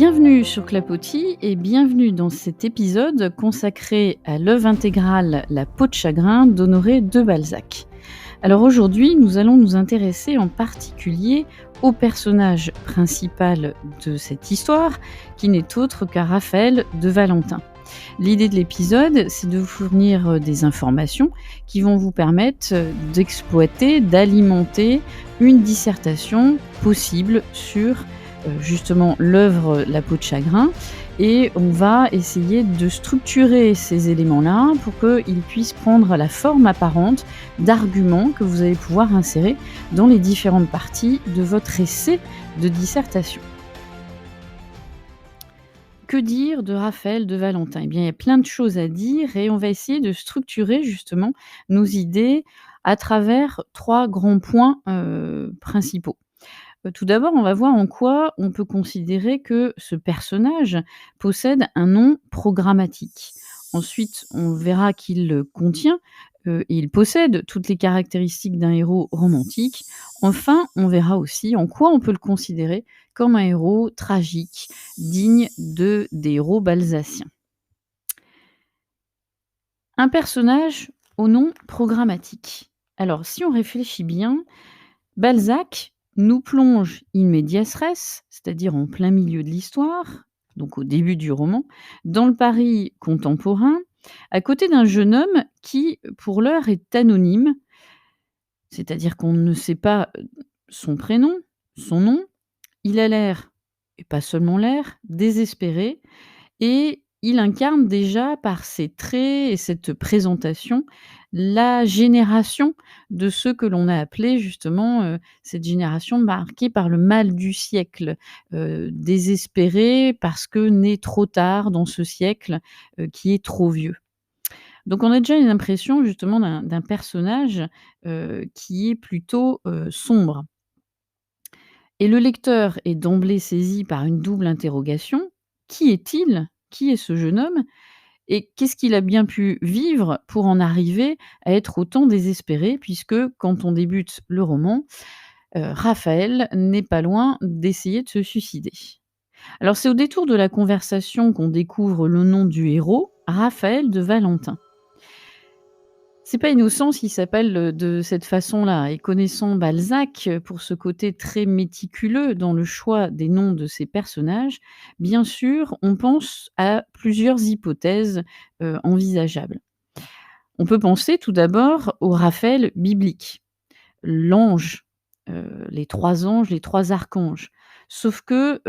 Bienvenue sur Clapotis et bienvenue dans cet épisode consacré à l'œuvre intégrale La peau de chagrin d'Honoré de Balzac. Alors aujourd'hui, nous allons nous intéresser en particulier au personnage principal de cette histoire, qui n'est autre qu'à Raphaël de Valentin. L'idée de l'épisode, c'est de vous fournir des informations qui vont vous permettre d'exploiter, d'alimenter une dissertation possible sur justement l'œuvre La peau de chagrin, et on va essayer de structurer ces éléments-là pour qu'ils puissent prendre la forme apparente d'arguments que vous allez pouvoir insérer dans les différentes parties de votre essai de dissertation. Que dire de Raphaël de Valentin ? Eh bien, il y a plein de choses à dire et on va essayer de structurer justement nos idées à travers 3 grands points principaux. Tout d'abord, on va voir en quoi on peut considérer que ce personnage possède un nom programmatique. Ensuite, on verra qu'il contient et il possède toutes les caractéristiques d'un héros romantique. Enfin, on verra aussi en quoi on peut le considérer comme un héros tragique, digne des héros balzaciens. Un personnage au nom programmatique. Alors, si on réfléchit bien, Balzac nous plonge in medias res, c'est-à-dire en plein milieu de l'histoire, donc au début du roman, dans le Paris contemporain, à côté d'un jeune homme qui, pour l'heure, est anonyme, c'est-à-dire qu'on ne sait pas son prénom, son nom. Il a l'air, et pas seulement l'air, désespéré, et il incarne déjà par ses traits et cette présentation, la génération de ceux que l'on a appelés justement, cette génération marquée par le mal du siècle, désespérés parce que nés trop tard dans ce siècle, qui est trop vieux. Donc on a déjà une impression justement d'un personnage, qui est plutôt, sombre, et le lecteur est d'emblée saisi par une double interrogation: qui est-il? Qui est ce jeune homme? Et qu'est-ce qu'il a bien pu vivre pour en arriver à être autant désespéré? Puisque quand on débute le roman, Raphaël n'est pas loin d'essayer de se suicider. Alors c'est au détour de la conversation qu'on découvre le nom du héros, Raphaël de Valentin. C'est pas innocent s'il s'appelle, de cette façon-là, et connaissant Balzac, pour ce côté très méticuleux dans le choix des noms de ses personnages, bien sûr, on pense à plusieurs hypothèses, envisageables. On peut penser tout d'abord au Raphaël biblique, l'ange, les 3 anges, les 3 archanges. Sauf que,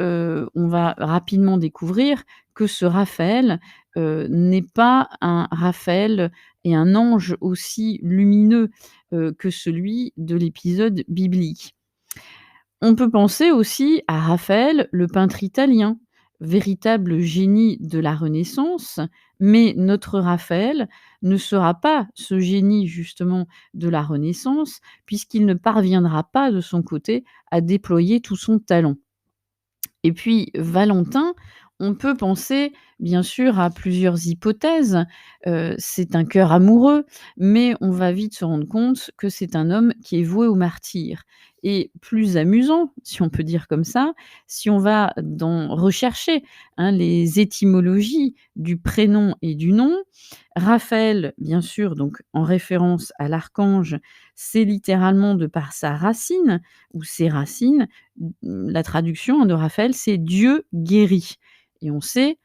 on va rapidement découvrir que ce Raphaël, n'est pas un Raphaël et un ange aussi lumineux, que celui de l'épisode biblique. On peut penser aussi à Raphaël, le peintre italien, véritable génie de la Renaissance, mais notre Raphaël ne sera pas ce génie justement de la Renaissance, puisqu'il ne parviendra pas de son côté à déployer tout son talent. Et puis Valentin, on peut penser bien sûr à plusieurs hypothèses. C'est un cœur amoureux, mais on va vite se rendre compte que c'est un homme qui est voué au martyre. Et plus amusant, si on peut dire comme ça, si on va rechercher, hein, les étymologies du prénom et du nom, Raphaël, bien sûr, donc en référence à l'archange, c'est littéralement de par sa racine ou ses racines. La traduction, hein, de Raphaël, c'est Dieu guérit. Et on sait,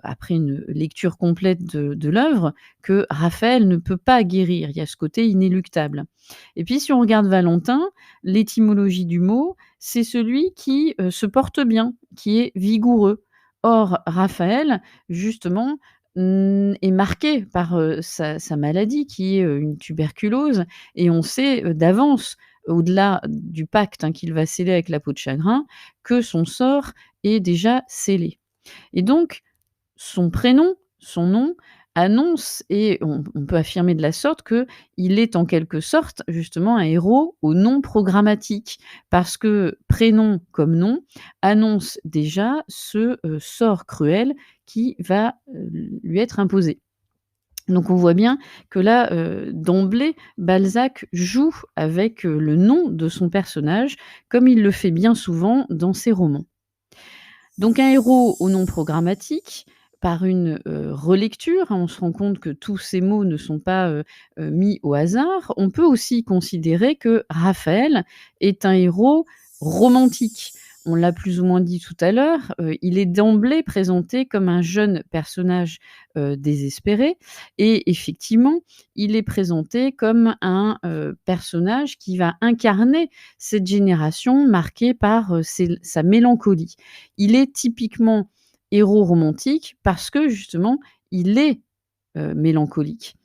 après une lecture complète de l'œuvre, que Raphaël ne peut pas guérir. Il y a ce côté inéluctable. Et puis si on regarde Valentin, l'étymologie du mot, c'est celui qui, se porte bien, qui est vigoureux. Or Raphaël, justement, est marqué par, sa maladie qui est, une tuberculose, et on sait, d'avance, au-delà du pacte, hein, qu'il va sceller avec la peau de chagrin, que son sort est déjà scellé. Et donc, son prénom, son nom, annonce, et on peut affirmer de la sorte qu'il est en quelque sorte justement un héros au nom programmatique. Parce que prénom comme nom annonce déjà ce sort cruel qui va lui être imposé. Donc on voit bien que là, d'emblée, Balzac joue avec le nom de son personnage, comme il le fait bien souvent dans ses romans. Donc un héros au nom programmatique, par une, relecture, hein, on se rend compte que tous ces mots ne sont pas, mis au hasard. On peut aussi considérer que Raphaël est un héros romantique. On l'a plus ou moins dit tout à l'heure, il est d'emblée présenté comme un jeune personnage, désespéré et effectivement, il est présenté comme un, personnage qui va incarner cette génération marquée par, sa mélancolie. Il est typiquement héros romantique parce que justement, il est, mélancolique.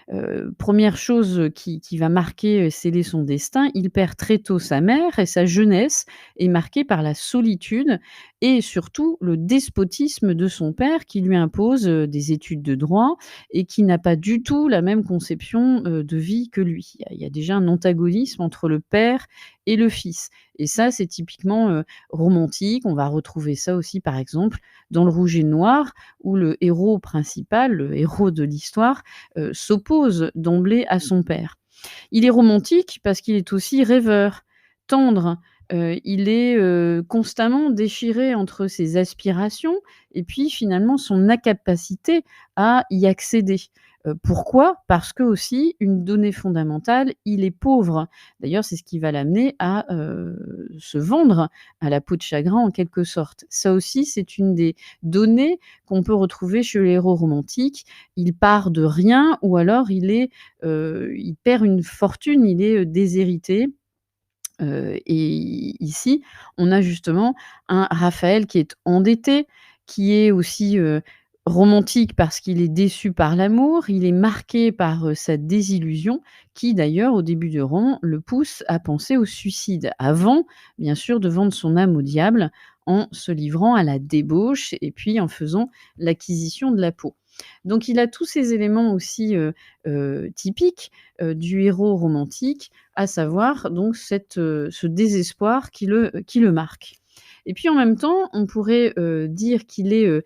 1 chose, qui va marquer, sceller son destin, il perd très tôt sa mère et sa jeunesse est marquée par la solitude et surtout le despotisme de son père qui lui impose, des études de droit et qui n'a pas du tout la même conception, de vie que lui. Il y a déjà un antagonisme entre le père et le fils et ça, c'est typiquement, romantique. On va retrouver ça aussi, par exemple, dans Le Rouge et le Noir où le héros principal, le héros de l'histoire, s'oppose d'emblée à son père. Il est romantique parce qu'il est aussi rêveur, tendre, il est, constamment déchiré entre ses aspirations et puis finalement son incapacité à y accéder. Pourquoi? Parce qu'aussi, une donnée fondamentale, il est pauvre. D'ailleurs, c'est ce qui va l'amener à, se vendre à la peau de chagrin en quelque sorte. Ça aussi, c'est une des données qu'on peut retrouver chez les héros romantiques. Il part de rien ou alors il perd une fortune, il est, déshérité. Et ici, on a justement un Raphaël qui est endetté, qui est aussi, romantique parce qu'il est déçu par l'amour. Il est marqué par, sa désillusion qui d'ailleurs, au début du roman, le pousse à penser au suicide, avant bien sûr de vendre son âme au diable en se livrant à la débauche et puis en faisant l'acquisition de la peau. Donc il a tous ces éléments aussi, typiques, du héros romantique, à savoir donc ce désespoir qui le marque. Et puis en même temps, on pourrait, dire qu'il est,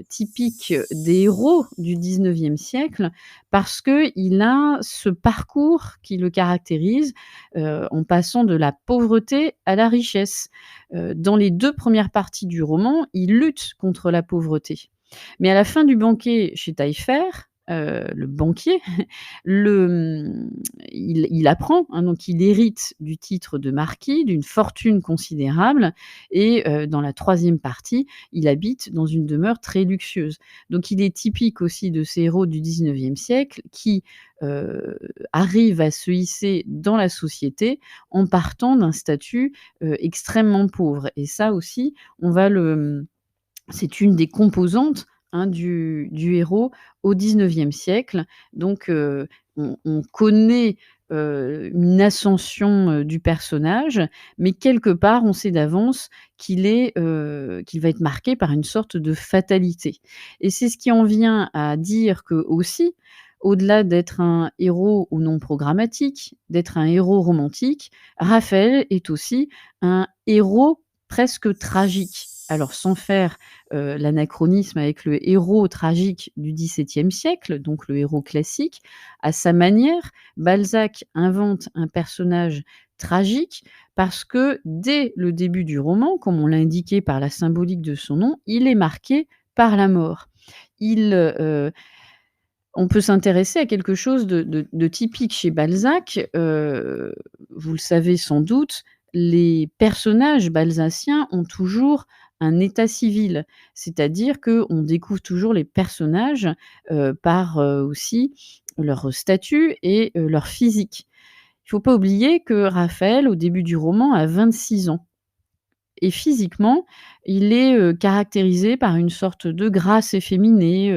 typique des héros du 19e siècle parce qu'il a ce parcours qui le caractérise, en passant de la pauvreté à la richesse. Dans les 2 premières parties du roman, il lutte contre la pauvreté. Mais à la fin du banquet chez Taillefer, le banquier, il apprend, hein, donc il hérite du titre de marquis, d'une fortune considérable et dans la 3e partie, il habite dans une demeure très luxueuse. Donc il est typique aussi de ces héros du 19e siècle qui, heu, arrivent à se hisser dans la société en partant d'un statut, extrêmement pauvre et ça aussi, on va c'est une des composantes, hein, du héros au 19e siècle. Donc on connaît, une ascension, du personnage, mais quelque part, on sait d'avance qu'il va être marqué par une sorte de fatalité et c'est ce qui en vient à dire qu'aussi, au-delà d'être un héros ou non programmatique, d'être un héros romantique, Raphaël est aussi un héros presque tragique. Alors sans faire, l'anachronisme avec le héros tragique du XVIIe siècle, donc le héros classique. À sa manière, Balzac invente un personnage tragique parce que dès le début du roman, comme on l'a indiqué par la symbolique de son nom, il est marqué par la mort. Il, on peut s'intéresser à quelque chose de typique chez Balzac, vous le savez sans doute, les personnages balsaciens ont toujours un état civil. C'est-à-dire qu'on découvre toujours les personnages, par, aussi leur statut et leur physique. Il ne faut pas oublier que Raphaël, au début du roman, a 26 ans. Et physiquement, il est, caractérisé par une sorte de grâce efféminée,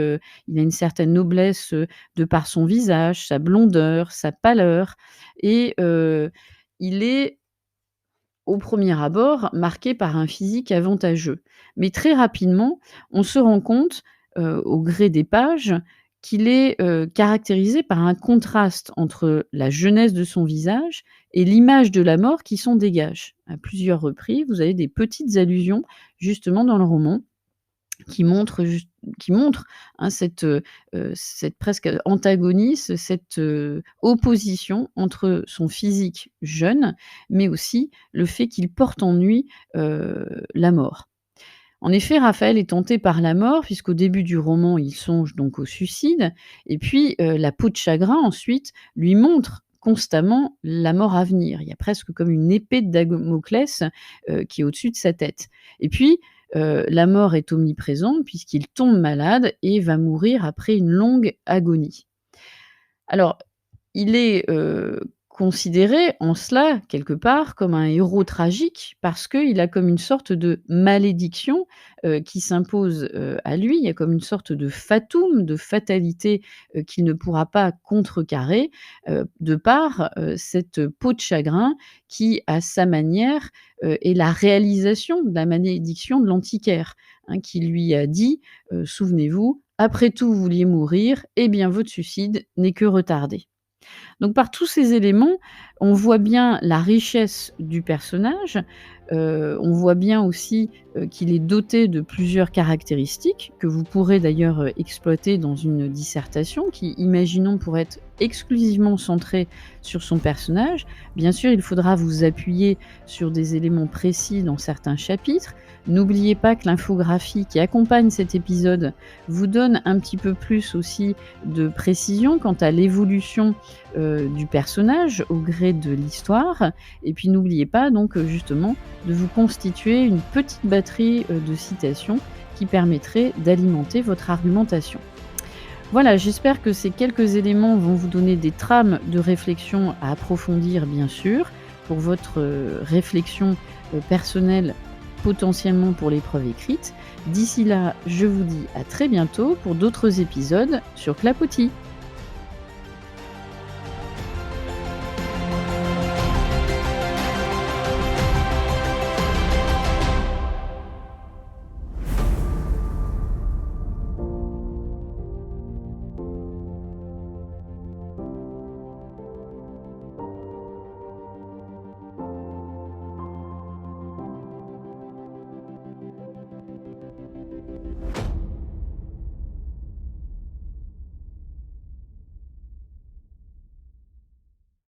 il a une certaine noblesse, de par son visage, sa blondeur, sa pâleur et il est, au premier abord, marqué par un physique avantageux. Mais très rapidement, on se rend compte, au gré des pages, qu'il est, caractérisé par un contraste entre la jeunesse de son visage et l'image de la mort qui s'en dégage. À plusieurs reprises, vous avez des petites allusions, justement, dans le roman qui montrent, hein, cette presque antagonisme, cette, opposition entre son physique jeune, mais aussi le fait qu'il porte en lui, la mort. En effet, Raphaël est tenté par la mort puisqu'au début du roman, il songe donc au suicide et puis, la peau de chagrin ensuite lui montre constamment la mort à venir. Il y a presque comme une épée de Damoclès, qui est au-dessus de sa tête et puis, la mort est omniprésente puisqu'il tombe malade et va mourir après une longue agonie. Alors, il est, considéré en cela, quelque part, comme un héros tragique parce qu'il a comme une sorte de malédiction, qui s'impose, à lui. Il y a comme une sorte de fatum, de fatalité, qu'il ne pourra pas contrecarrer, de par, cette peau de chagrin qui, à sa manière, est la réalisation de la malédiction de l'antiquaire, hein, qui lui a dit, souvenez-vous: «Après tout, vous vouliez mourir, eh bien votre suicide n'est que retardé». Donc par tous ces éléments, on voit bien la richesse du personnage, on voit bien aussi, qu'il est doté de plusieurs caractéristiques que vous pourrez d'ailleurs, exploiter dans une dissertation qui, imaginons, pourrait être exclusivement centrée sur son personnage. Bien sûr, il faudra vous appuyer sur des éléments précis dans certains chapitres. N'oubliez pas que l'infographie qui accompagne cet épisode vous donne un petit peu plus aussi de précision quant à l'évolution du personnage au gré de l'histoire et puis n'oubliez pas donc, justement de vous constituer une petite batterie, de citations qui permettrait d'alimenter votre argumentation. Voilà, j'espère que ces quelques éléments vont vous donner des trames de réflexion à approfondir bien sûr, pour votre, réflexion, personnelle, potentiellement pour l'épreuve écrite. D'ici là, je vous dis à très bientôt pour d'autres épisodes sur Clapotis.